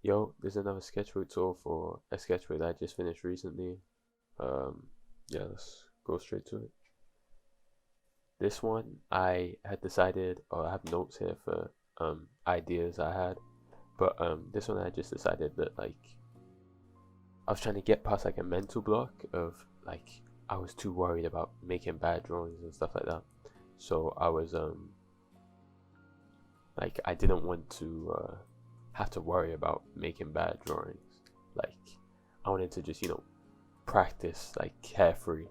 Yo, there's another sketchbook tour for a sketchbook that I just finished recently. Um, yeah, let's go straight to it. This one, I had decided, or I have notes here for ideas I had, but this one I just decided that I was trying to get past like a mental block of like I was too worried about making bad drawings and stuff like that. So I was like I didn't want to have to worry about making bad drawings. Like I wanted to just practice like carefree.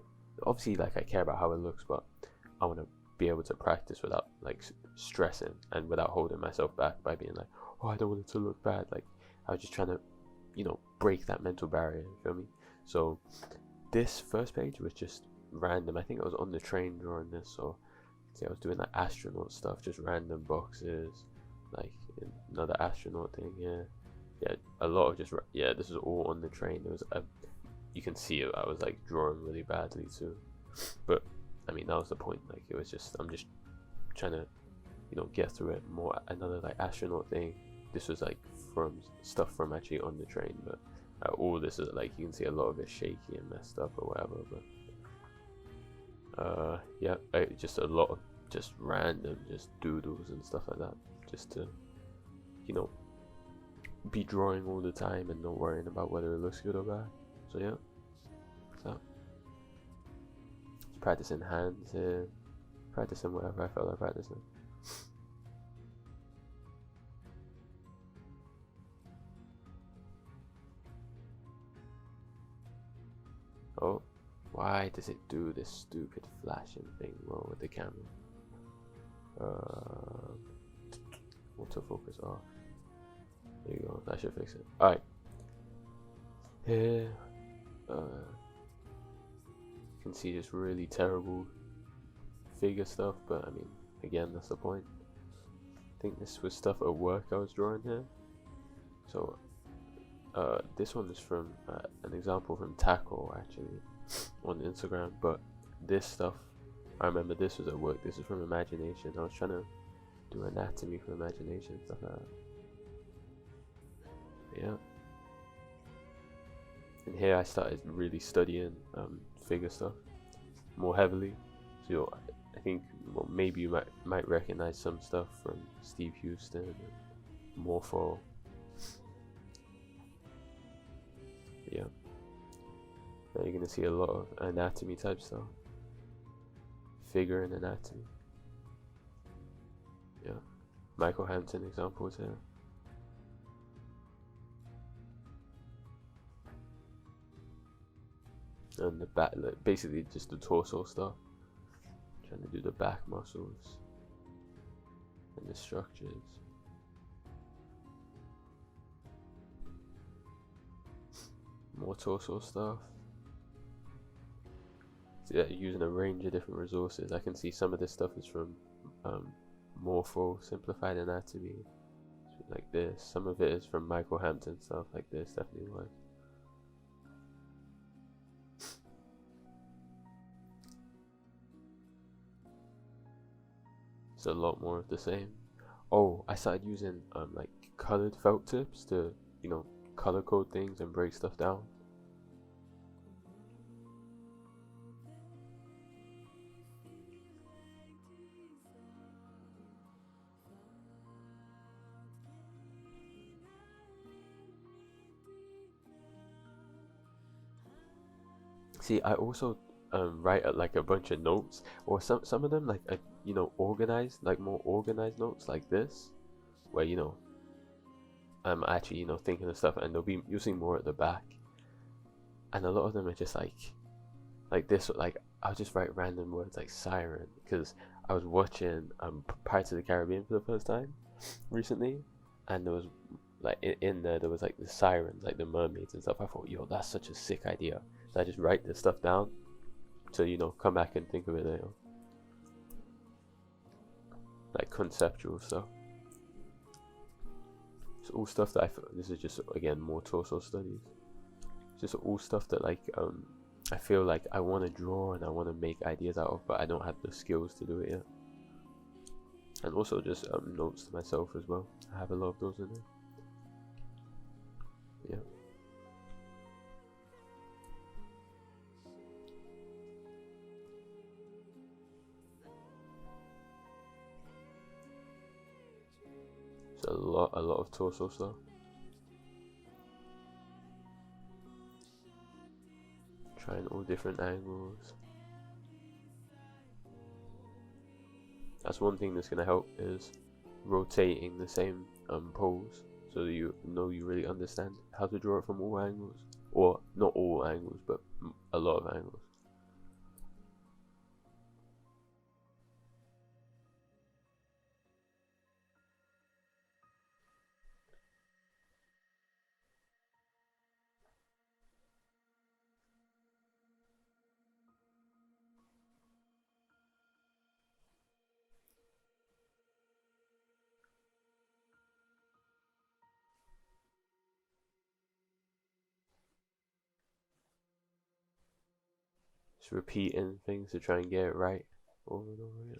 Obviously, like I care about how it looks, but I want to be able to practice without like stressing and without holding myself back by being like, oh, I don't want it to look bad. Like I was just trying to, break that mental barrier. You feel me? So this first page was just random. I think I was on the train drawing this, so see, I was doing like astronaut stuff, just random boxes, like another astronaut thing. Yeah, yeah, a lot of just yeah. This was all on the train. There was a you can see it. I was like drawing really badly too, but I mean that was the point. Like it was just I'm just trying to get through it. More another like astronaut thing. This was like from stuff from actually on the train, but all this is like you can see a lot of it shaky and messed up or whatever. But yeah, just a lot of just random just doodles and stuff like that, just to you know be drawing all the time and not worrying about whether it looks good or bad. So yeah, so just practicing hands here, practicing whatever I felt like practicing. Oh, why does it do this stupid flashing thing wrong with the camera? Uh, Autofocus off. There you go. That should fix it. All right. Here, you can see just really terrible figure stuff, but I mean, again, that's the point. I think this was stuff at work I was drawing here. So, this one is from an example from Tackle actually on Instagram, but this stuff, I remember this was at work. This is from Imagination. I was trying to do anatomy for Imagination, stuff like that. Yeah. And here I started really studying figure stuff more heavily. So I think maybe you might recognize some stuff from Steve Houston and Morpho. Yeah, now you're gonna see a lot of anatomy type stuff, figure and anatomy. Yeah, Michael Hampton examples here. And the back, basically just the torso stuff. Trying to do the back muscles and the structures. More torso stuff. So yeah, using a range of different resources. I can see some of this stuff is from Morpho Simplified Anatomy, like this. Some of it is from Michael Hampton stuff, like this. Definitely was. It's a lot more of the same. Oh, I started using like colored felt tips to color code things and break stuff down. See, I also write like a bunch of notes, or some of them like organized, like more organized notes like this, where I'm actually thinking of stuff, and they'll be using more at the back, and a lot of them are just like this. Like I'll just write random words like siren because I was watching Pirates of the Caribbean for the first time recently, and there was like in there was like the sirens, like the mermaids and stuff. I thought, yo, that's such a sick idea. So I just write this stuff down to come back and think of it later, like conceptual stuff. It's all stuff that this is just again more torso studies. It's just all stuff that I feel like I want to draw and I want to make ideas out of, but I don't have the skills to do it yet. And also just notes to myself as well. I have a lot of those in there. Yeah. So a lot of torso stuff. Trying all different angles. That's one thing that's gonna help, is rotating the same pose, so that you know you really understand how to draw it from all angles, or not all angles, but a lot of angles. Just repeating things to try and get it right over and over again.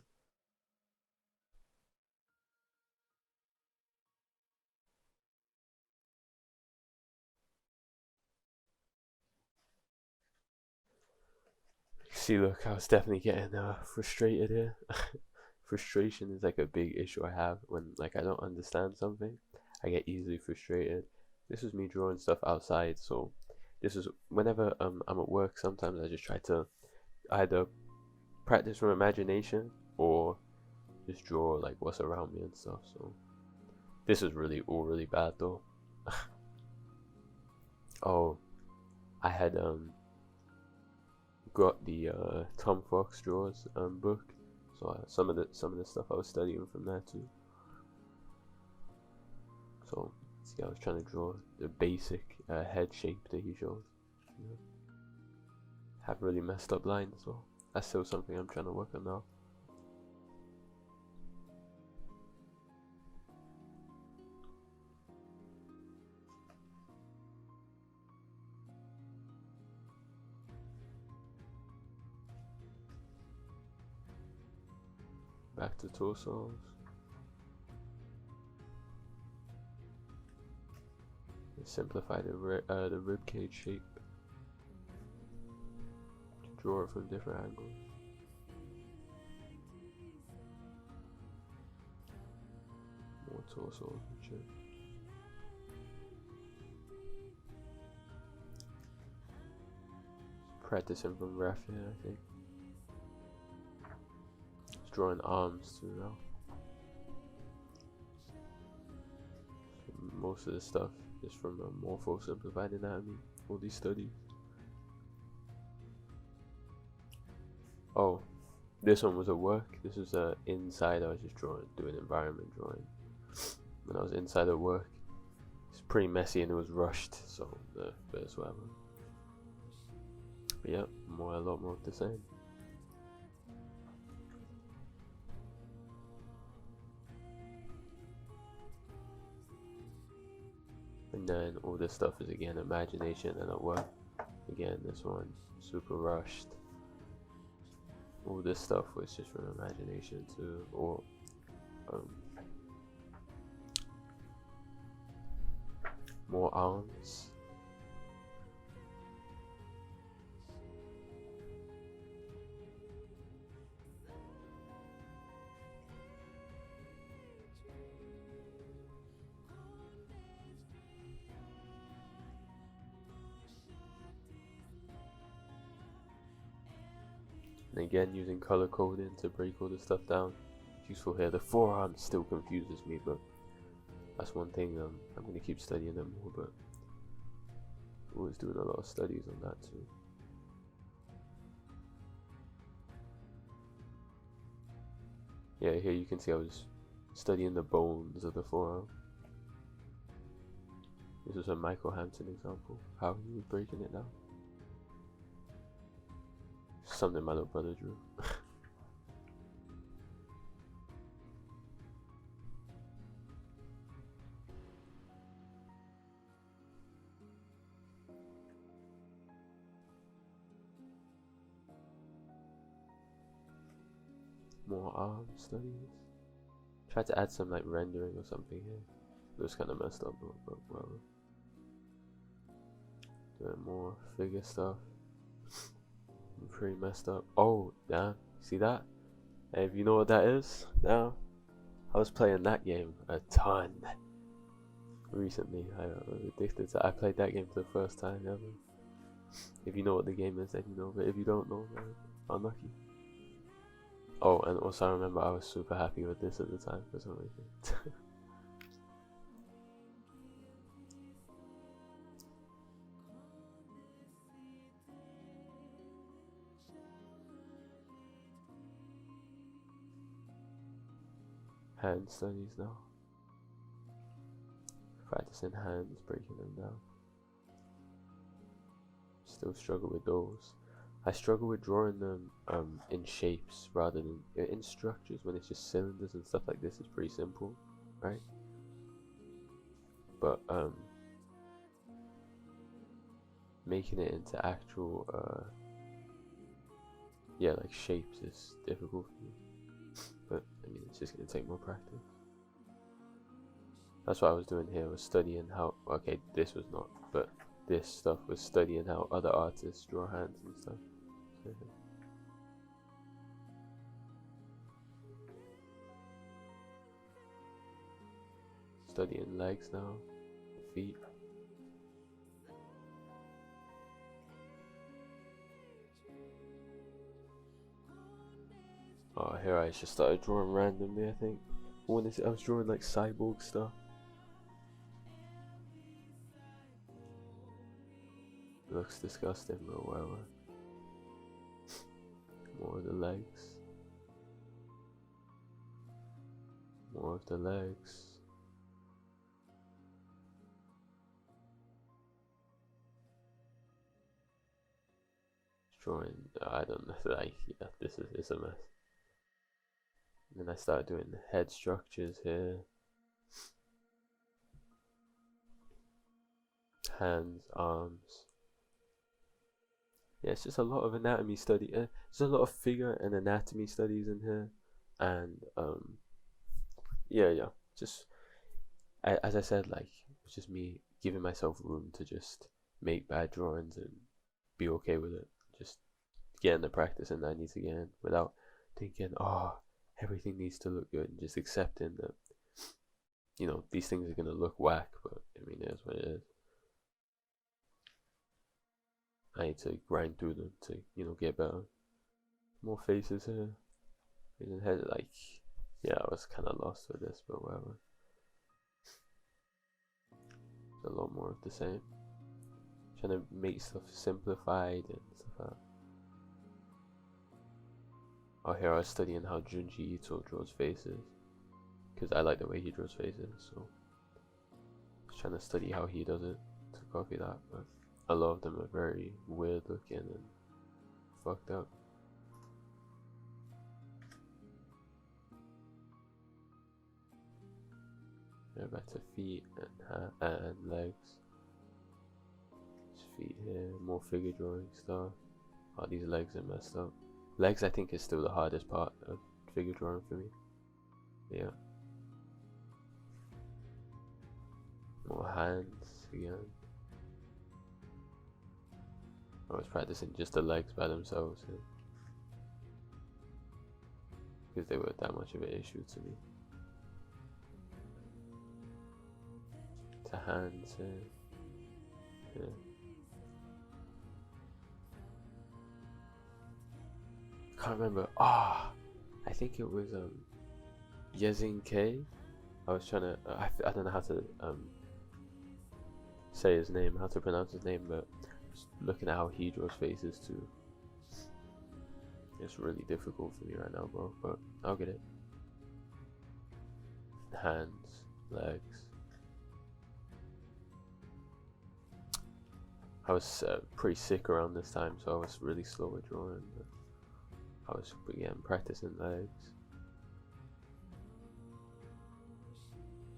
See, look, I was definitely getting frustrated here. Frustration is like a big issue I have when like I don't understand something. I get easily frustrated. This is me drawing stuff outside, so this is whenever I'm at work. Sometimes I just try to either practice from imagination or just draw like what's around me and stuff. So this is really bad though. Oh, I had got the Tom Fox Draws book, so some of the stuff I was studying from there too. So see, I was trying to draw the basic head shape that he shows. You know? Have really messed up lines, so that's still something I'm trying to work on now. Back to torsos. Simplify the rib cage shape. Draw it from different angles. More torso and shit. Practicing from ref here, I think. Just drawing arms too now. Most of the stuff is from Morpho Simplified Anatomy, all these studies. Oh, this one was at work. This was inside. I was just doing environment drawing. When I was inside at work, it's pretty messy and it was rushed, so but it's whatever. But yeah, a lot more of the same. And then all this stuff is again imagination and at work. Again, this one super rushed. All this stuff was just from imagination too, or more arms. And again, using color coding to break all this stuff down. It's useful here. The forearm still confuses me, but that's one thing I'm going to keep studying them more, but always doing a lot of studies on that too. Yeah, here you can see I was studying the bones of the forearm. This is a Michael Hampton example, how he was breaking it down. Something my little brother drew. More arm studies. Tried to add some like rendering or something here. It was kind of messed up, but whatever. Doing more figure stuff. I'm pretty messed up. Oh, damn. See that? Hey, if you know what that is, now I was playing that game a ton recently. I was addicted to. I played that game for the first time ever. If you know what the game is, then you know. But if you don't know, then unlucky. Oh, and also I remember I was super happy with this at the time for some reason. Hand studies now. Practicing hands, breaking them down. Still struggle with those. I struggle with drawing them in shapes rather than in structures. When it's just cylinders and stuff like this, it's pretty simple, right? But making it into actual yeah, like shapes is difficult for me. But I mean, it's just gonna take more practice. That's what I was doing here, was studying how, okay, this was not, but this stuff was studying how other artists draw hands and stuff. Studying legs now, feet. Oh, here I just started drawing randomly, I think. I was drawing like cyborg stuff. Looks disgusting, but whatever. More of the legs. More of the legs. Drawing, I don't know, like, yeah, it's a mess. And then I started doing the head structures here. Hands, arms. Yeah, it's just a lot of anatomy study. There's a lot of figure and anatomy studies in here. And, yeah, just, as I said, like, it's just me giving myself room to just make bad drawings and be okay with it. Just getting the practice in that I need to get in without thinking, oh, everything needs to look good, and just accepting that, you know, these things are gonna look whack, but I mean, it is what it is. I need to grind through them to, you know, get better. More faces here. And head, like, yeah, I was kind of lost with this, but whatever. There's a lot more of the same. Trying to make stuff simplified and stuff like that. Oh, here I was studying how Junji Ito draws faces, because I like the way he draws faces, so I was trying to study how he does it to copy that, but a lot of them are very weird looking and fucked up. Yeah, back to feet and legs. Just feet here, more figure drawing stuff. Oh, these legs are messed up. Legs, I think, is still the hardest part of figure drawing for me. Yeah. More hands again. I was practicing just the legs by themselves here, because they were that much of an issue to me. To hands here. Yeah. Can't remember. Ah, I think it was Yezin K. I was trying to. I don't know how to say his name, how to pronounce his name, but just looking at how he draws faces too. It's really difficult for me right now, bro. But I'll get it. Hands, legs. I was pretty sick around this time, so I was really slow at drawing. But I was again practicing legs.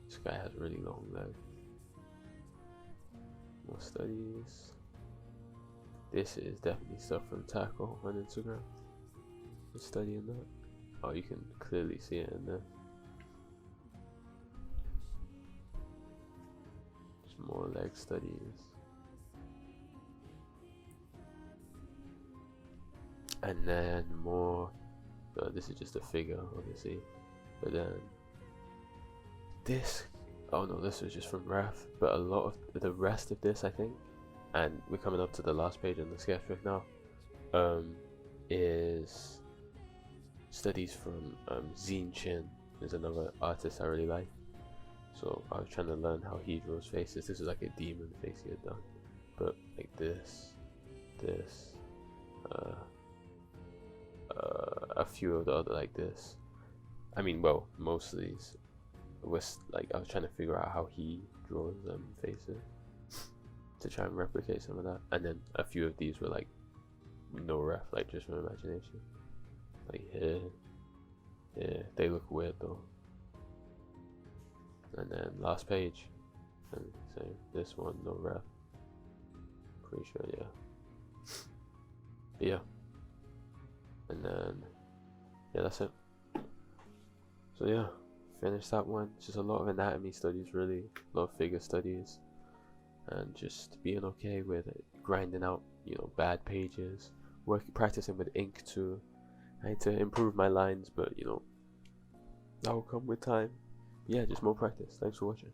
This guy has really long legs. More studies. This is definitely stuff from Taco on Instagram. Just studying that. Oh, you can clearly see it in there. Just more leg studies. And then more, this is just a figure obviously, but then this, oh no, this was just from ref, but a lot of the rest of this I think, and we're coming up to the last page on the sketchbook now, is studies from Zine Chin. Is another artist I really like, so I was trying to learn how he draws faces. This is like a demon face he had done, but like this, a few of the other like this. I mean, well, most of these was like I was trying to figure out how he draws faces to try and replicate some of that, and then a few of these were like no ref, like just from imagination. Like here, yeah, they look weird though. And then last page, and same, this one no ref. Pretty sure, yeah. But yeah, and then yeah, that's it. So yeah, finished that one. Just a lot of anatomy studies, really, a lot of figure studies, and just being okay with it, grinding out, you know, bad pages, practicing with ink too. I need to improve my lines, but you know, that will come with time. Yeah, just more practice. Thanks for watching.